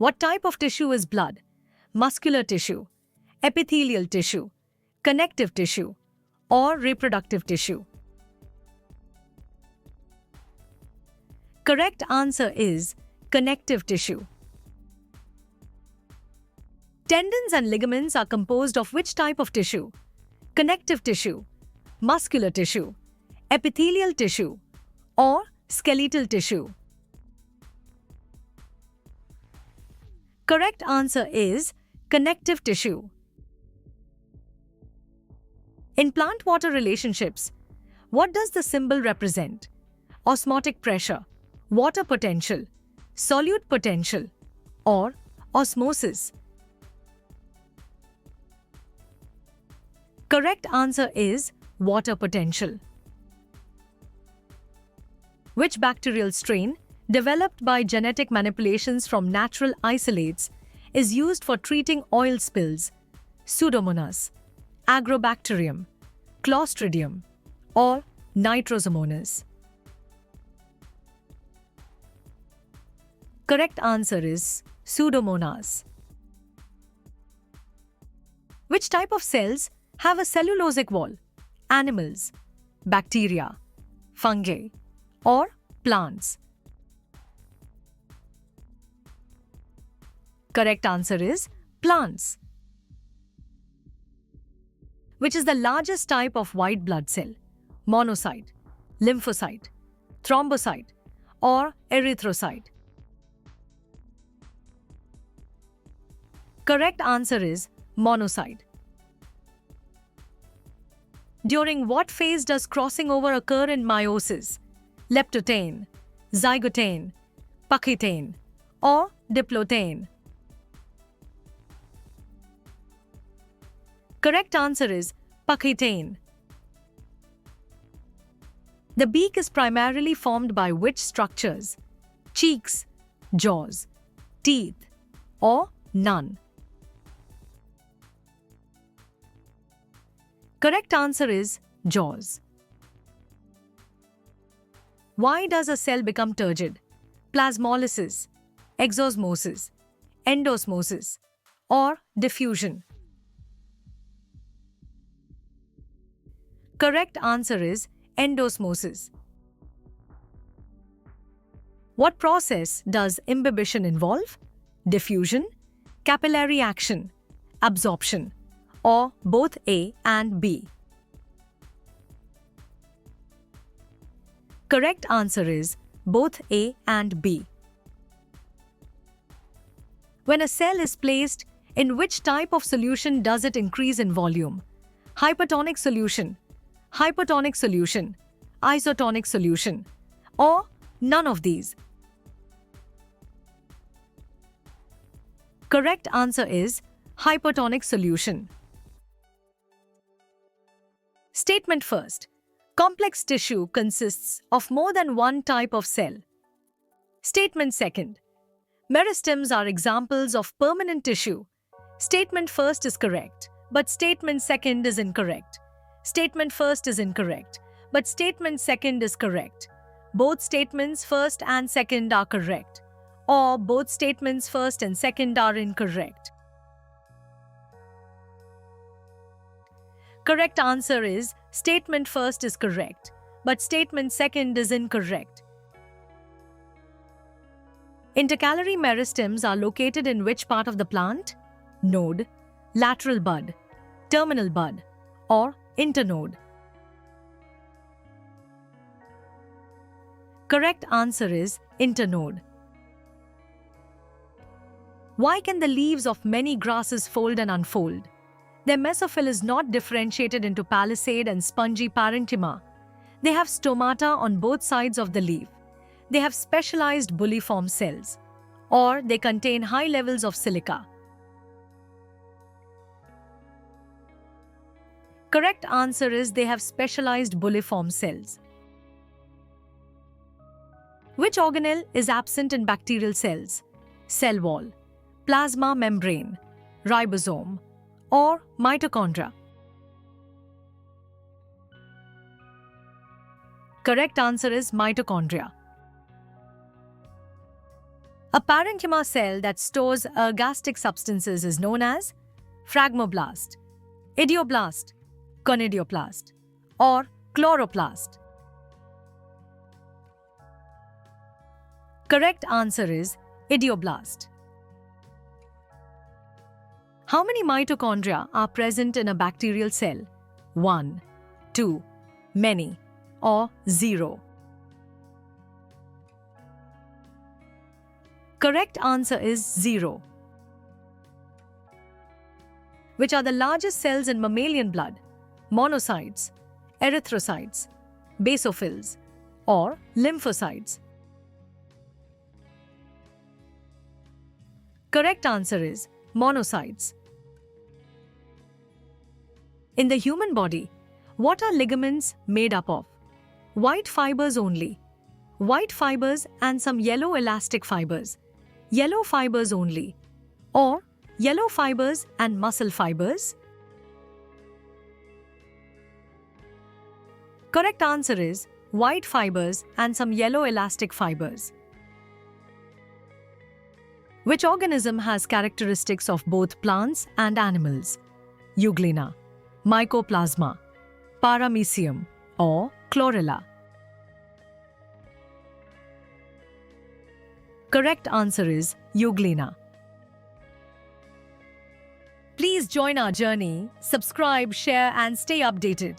What type of tissue is blood? Muscular tissue, epithelial tissue, connective tissue, or reproductive tissue? Correct answer is connective tissue. Tendons and ligaments are composed of which type of tissue? Connective tissue, muscular tissue, epithelial tissue, or skeletal tissue? Correct answer is connective tissue. In plant-water relationships, what does the symbol represent? Osmotic pressure, water potential, solute potential, or osmosis? Correct answer is water potential. Which bacterial strain, developed by genetic manipulations from natural isolates, is used for treating oil spills? Pseudomonas, Agrobacterium, Clostridium, or Nitrosomonas? Correct answer is Pseudomonas. Which type of cells have a cellulosic wall? Animals, bacteria, fungi, or plants? Correct answer is plants. Which is the largest type of white blood cell? Monocyte, lymphocyte, thrombocyte, or erythrocyte? Correct answer is monocyte. During what phase does crossing over occur in meiosis? Leptotene, zygotene, pachytene, or diplotene? Correct answer is pachytene. The beak is primarily formed by which structures? Cheeks, jaws, teeth, or none? Correct answer is jaws. Why does a cell become turgid? Plasmolysis, exosmosis, endosmosis, or diffusion? Correct answer is endosmosis. What process does imbibition involve? Diffusion, capillary action, absorption, or both A and B? Correct answer is both A and B. When a cell is placed, in which type of solution does it increase in volume? Hypertonic solution, hypotonic solution, isotonic solution, or none of these? Correct answer is hypertonic solution. Statement first. Complex tissue consists of more than one type of cell. Statement second. Meristems are examples of permanent tissue. Statement first is correct, but statement second is incorrect. Statement first is incorrect, but statement second is correct. Both statements first and second are correct, or both statements first and second are incorrect. Correct answer is statement first is correct, but statement second is incorrect. Intercalary meristems are located in which part of the plant? Node, lateral bud, terminal bud, or internode? Correct answer is internode. Why can the leaves of many grasses fold and unfold? Their mesophyll is not differentiated into palisade and spongy parenchyma. They have stomata on both sides of the leaf. They have specialized bulliform cells, or they contain high levels of silica. Correct answer is they have specialized bulliform cells. Which organelle is absent in bacterial cells? Cell wall, plasma membrane, ribosome, or mitochondria? Correct answer is mitochondria. A parenchyma cell that stores ergastic substances is known as phragmoblast, idioblast, conidioblast, or chloroplast. Correct answer is idioblast. How many mitochondria are present in a bacterial cell? 1, 2, many, or 0? Correct answer is 0. Which are the largest cells in mammalian blood? Monocytes, erythrocytes, basophils, or lymphocytes? Correct answer is monocytes. In the human body, what are ligaments made up of? White fibers only, white fibers and some yellow elastic fibers, yellow fibers only, or yellow fibers and muscle fibers? Correct answer is white fibers and some yellow elastic fibers. Which organism has characteristics of both plants and animals? Euglena, Mycoplasma, Paramecium, or Chlorella? Correct answer is Euglena. Please join our journey, subscribe, share, and stay updated.